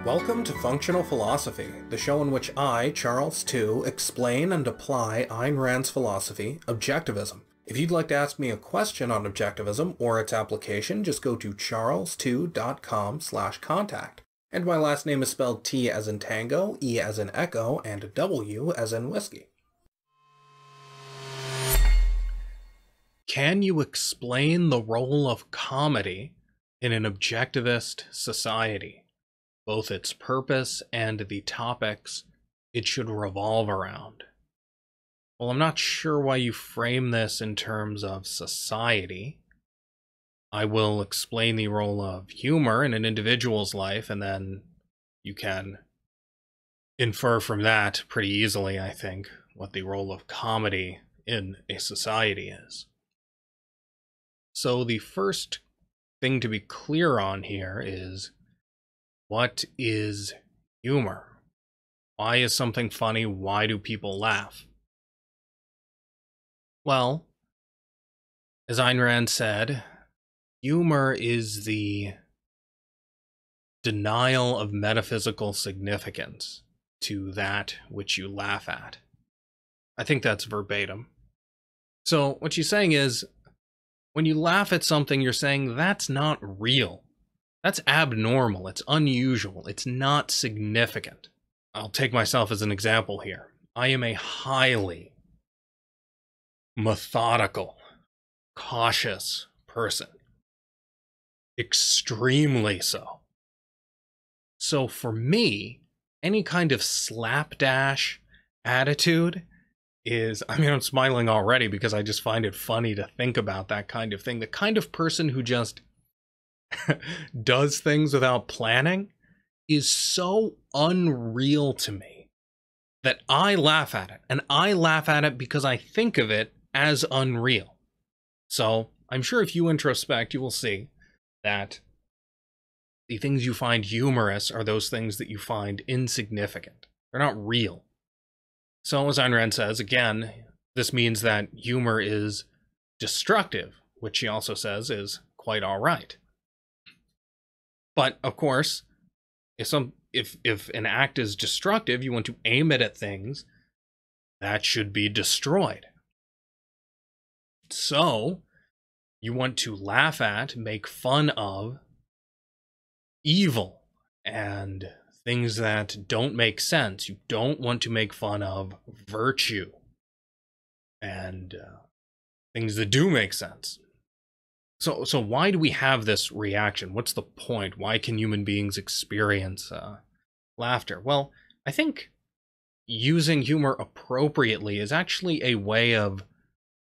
Welcome to Functional Philosophy, the show in which I, Charles II, explain and apply Ayn Rand's philosophy, Objectivism. If you'd like to ask me a question on Objectivism or its application, just go to charles2.com/contact. And my last name is spelled T as in Tango, E as in Echo, and W as in Whiskey. Can you explain the role of comedy in an objectivist society? Both its purpose and the topics it should revolve around. Well, I'm not sure why you frame this in terms of society. I will explain the role of humor in an individual's life, and then you can infer from that pretty easily, I think, what the role of comedy in a society is. So the first thing to be clear on here is, what is humor? Why is something funny? Why do people laugh? Well, as Ayn Rand said, humor is the denial of metaphysical significance to that which you laugh at. I think that's verbatim. So what she's saying is, when you laugh at something, you're saying that's not real. That's abnormal, it's unusual, it's not significant. I'll take myself as an example here. I am a highly methodical, cautious person. Extremely so. So for me, any kind of slapdash attitude is, I'm smiling already because I just find it funny to think about that kind of thing. The kind of person who just does things without planning is so unreal to me that I laugh at it. And I laugh at it because I think of it as unreal. So I'm sure if you introspect, you will see that the things you find humorous are those things that you find insignificant. They're not real. So as Ayn Rand says, again, this means that humor is destructive, which she also says is quite all right. But of course, if an act is destructive, you want to aim it at things that should be destroyed. So you want to laugh at, make fun of evil and things that don't make sense. You don't want to make fun of virtue and things that do make sense. So why do we have this reaction? What's the point? Why can human beings experience laughter? Well, I think using humor appropriately is actually a way of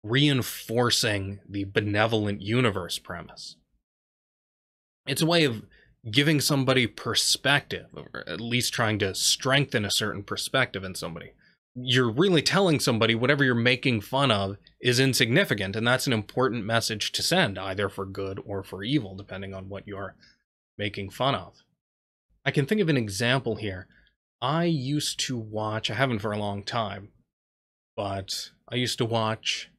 reinforcing the benevolent universe premise. It's a way of giving somebody perspective, or at least trying to strengthen a certain perspective in somebody. You're really telling somebody whatever you're making fun of is insignificant, and that's an important message to send, either for good or for evil, depending on what you're making fun of. I can think of an example here. I used to watch, I haven't for a long time, but I used to watch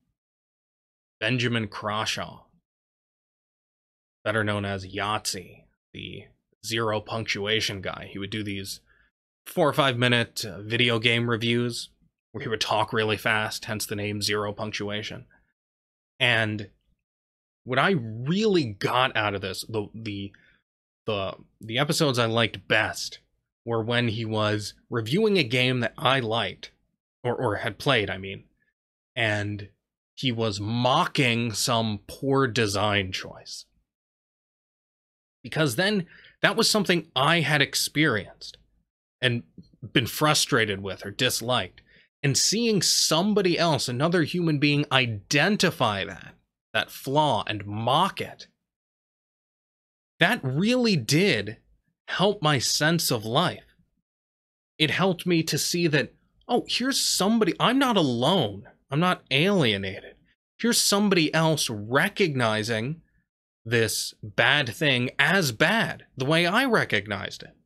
Benjamin Croshaw, better known as Yahtzee, the zero punctuation guy. He would do these 4 or 5 minute video game reviews where he would talk really fast, hence the name Zero Punctuation. And what I really got out of this, the episodes I liked best were when he was reviewing a game that I liked, or had played, and he was mocking some poor design choice. Because then that was something I had experienced and been frustrated with or disliked. And seeing somebody else, another human being, identify that flaw and mock it, that really did help my sense of life. It helped me to see that, oh, here's somebody, I'm not alone. I'm not alienated. Here's somebody else recognizing this bad thing as bad, the way I recognized it.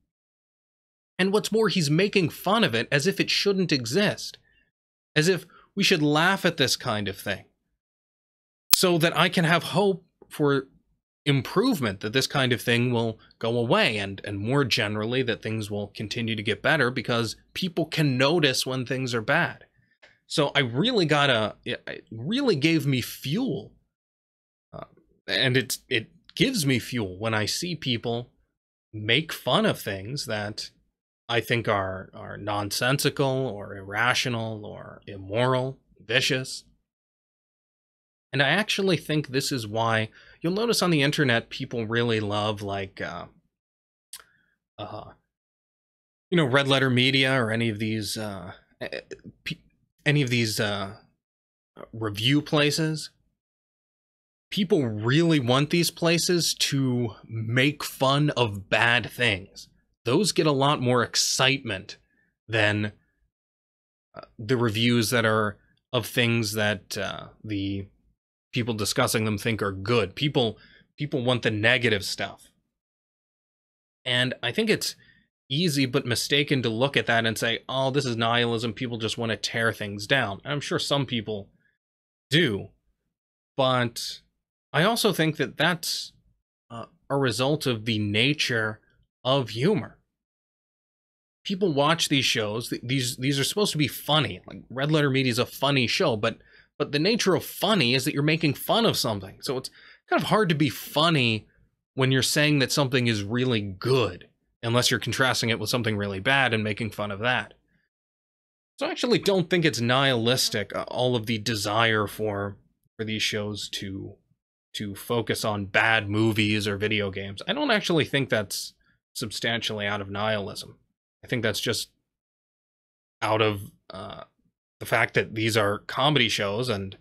And what's more, he's making fun of it as if it shouldn't exist, as if we should laugh at this kind of thing, so that I can have hope for improvement, that this kind of thing will go away, and more generally that things will continue to get better because people can notice when things are bad. So it really gave me fuel, and it gives me fuel when I see people make fun of things that I think are nonsensical or irrational or immoral, vicious. And I actually think this is why you'll notice on the internet people really love, like, Red Letter Media or any of these review places. People really want these places to make fun of bad things. Those get a lot more excitement than the reviews that are of things that the people discussing them think are good. People want the negative stuff. And I think it's easy but mistaken to look at that and say, oh, this is nihilism. People just want to tear things down. And I'm sure some people do. But I also think that that's a result of the nature of humor. People watch these shows. These are supposed to be funny. Like, Red Letter Media is a funny show, but the nature of funny is that you're making fun of something. So it's kind of hard to be funny when you're saying that something is really good, unless you're contrasting it with something really bad and making fun of that. So I actually don't think it's nihilistic, all of the desire for these shows to focus on bad movies or video games. I don't actually think that's substantially out of nihilism. I think that's just out of the fact that these are comedy shows, and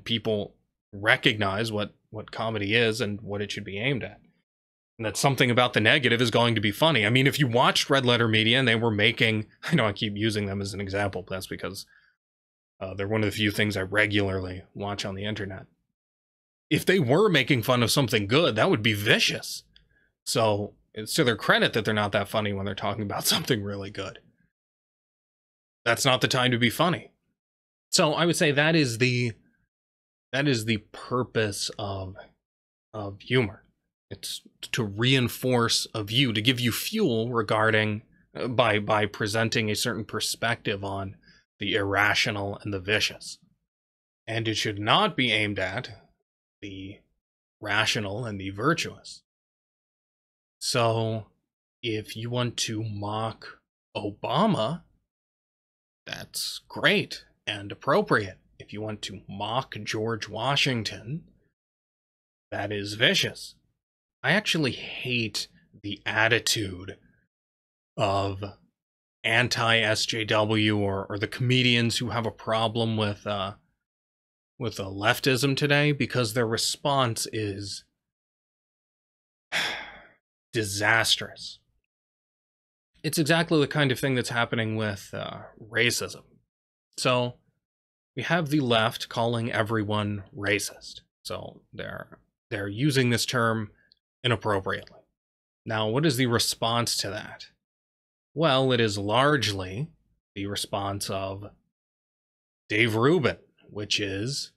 people recognize what comedy is and what it should be aimed at. And that something about the negative is going to be funny. I mean, if you watched Red Letter Media and they were making, I know I keep using them as an example, but that's because they're one of the few things I regularly watch on the internet. If they were making fun of something good, that would be vicious. So it's to their credit that they're not that funny when they're talking about something really good. That's not the time to be funny. So I would say that is the purpose of humor. It's to reinforce a view, to give you fuel regarding, by presenting a certain perspective on the irrational and the vicious. And it should not be aimed at the rational and the virtuous. So if you want to mock Obama, that's great and appropriate. If you want to mock George Washington, that is vicious. I actually hate the attitude of anti-SJW or the comedians who have a problem with leftism today, because their response is disastrous. It's exactly the kind of thing that's happening with racism. So we have the left calling everyone racist. So they're using this term inappropriately. Now, what is the response to that? Well, it is largely the response of Dave Rubin, which is,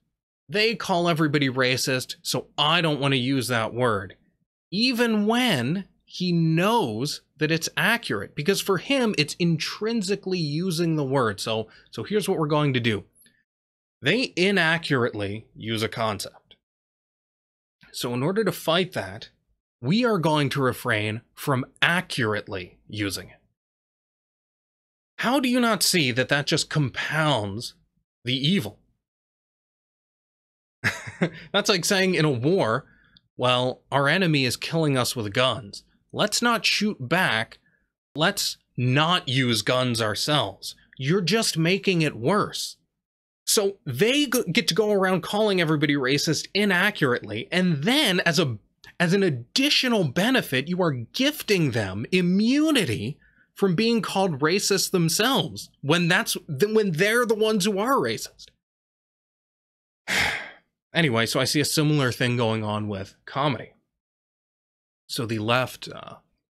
they call everybody racist, so I don't want to use that word, even when he knows that it's accurate, because for him, it's intrinsically using the word. So here's what we're going to do. They inaccurately use a concept. So in order to fight that, we are going to refrain from accurately using it. How do you not see that that just compounds the evil? That's like saying in a war, well, our enemy is killing us with guns. Let's not shoot back. Let's not use guns ourselves. You're just making it worse. So they get to go around calling everybody racist inaccurately, and then as an additional benefit, you are gifting them immunity from being called racist themselves when they're the ones who are racist. Anyway, so I see a similar thing going on with comedy. So the left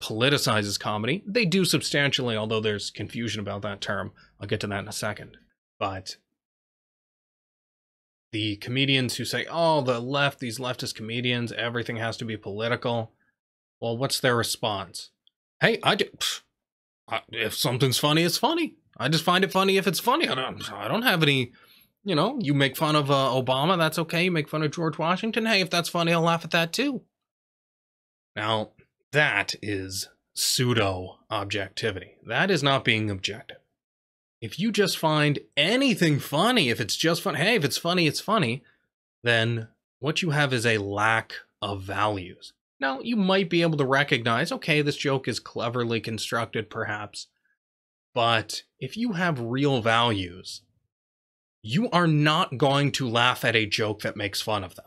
politicizes comedy. They do substantially, although there's confusion about that term. I'll get to that in a second. But the comedians who say, oh, the left, these leftist comedians, everything has to be political. Well, what's their response? Hey, if something's funny, it's funny. I just find it funny if it's funny. I don't have any, you make fun of Obama, that's okay. You make fun of George Washington. Hey, if that's funny, I'll laugh at that too. Now, that is pseudo-objectivity. That is not being objective. If you just find anything funny, if it's just fun, hey, if it's funny, it's funny, then what you have is a lack of values. Now, you might be able to recognize, okay, this joke is cleverly constructed, perhaps, but if you have real values, you are not going to laugh at a joke that makes fun of them.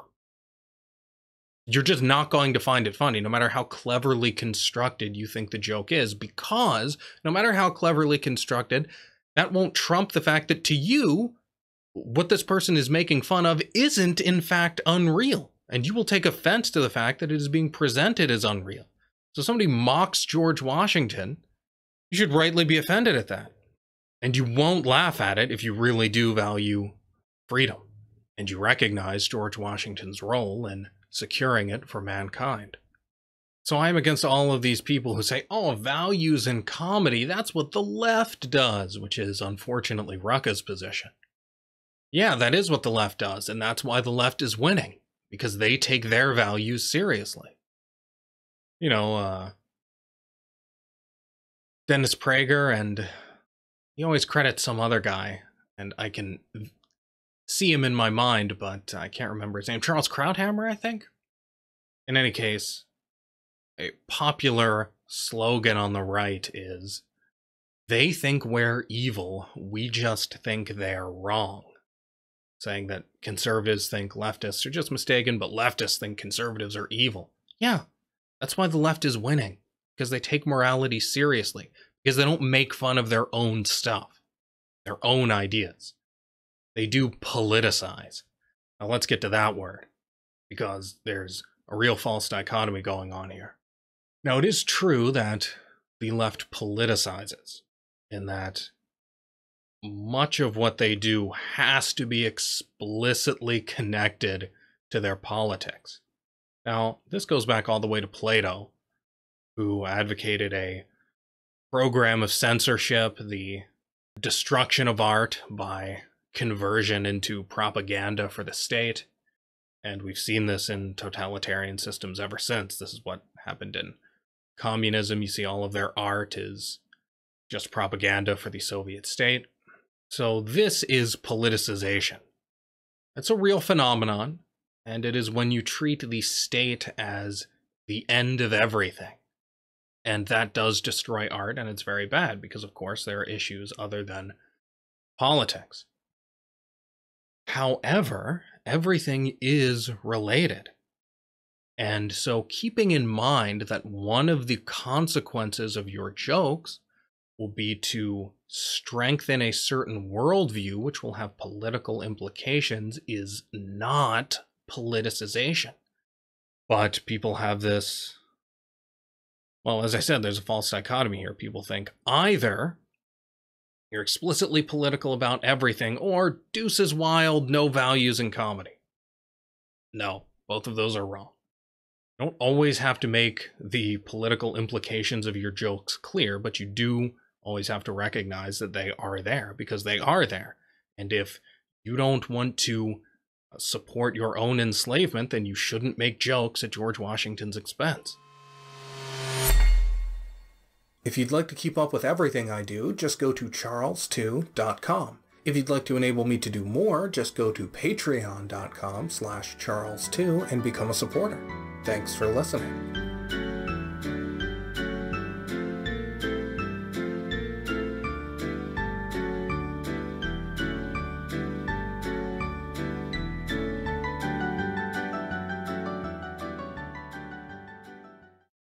You're just not going to find it funny, no matter how cleverly constructed you think the joke is, because no matter how cleverly constructed, that won't trump the fact that to you, what this person is making fun of isn't in fact unreal. And you will take offense to the fact that it is being presented as unreal. So somebody mocks George Washington, you should rightly be offended at that. And you won't laugh at it if you really do value freedom. And you recognize George Washington's role in securing it for mankind. So I'm against all of these people who say, oh, values in comedy, that's what the left does, which is unfortunately Rucka's position. Yeah, that is what the left does, and that's why the left is winning, because they take their values seriously. Dennis Prager, and he always credits some other guy, and I can see him in my mind, but I can't remember his name. Charles Krauthammer, I think? In any case, a popular slogan on the right is, they think we're evil, we just think they're wrong. Saying that conservatives think leftists are just mistaken, but leftists think conservatives are evil. Yeah, that's why the left is winning, because they take morality seriously, because they don't make fun of their own stuff, their own ideas. They do politicize. Now let's get to that word, because there's a real false dichotomy going on here. Now it is true that the left politicizes, in that much of what they do has to be explicitly connected to their politics. Now, this goes back all the way to Plato, who advocated a program of censorship, the destruction of art by conversion into propaganda for the state. And we've seen this in totalitarian systems ever since. This is what happened in communism. You see all of their art is just propaganda for the Soviet state. So this is politicization. It's a real phenomenon, and it is when you treat the state as the end of everything. And that does destroy art, and it's very bad, because of course there are issues other than politics. However, everything is related. And so keeping in mind that one of the consequences of your jokes will be to strengthen a certain worldview, which will have political implications, is not politicization. But people have this, well, as I said, there's a false dichotomy here. People think either you're explicitly political about everything, or deuces wild, no values in comedy. No, both of those are wrong. You don't always have to make the political implications of your jokes clear, but you do always have to recognize that they are there, because they are there. And if you don't want to support your own enslavement, then you shouldn't make jokes at George Washington's expense. If you'd like to keep up with everything I do, just go to charles2.com. If you'd like to enable me to do more, just go to patreon.com/charles2 and become a supporter. Thanks for listening.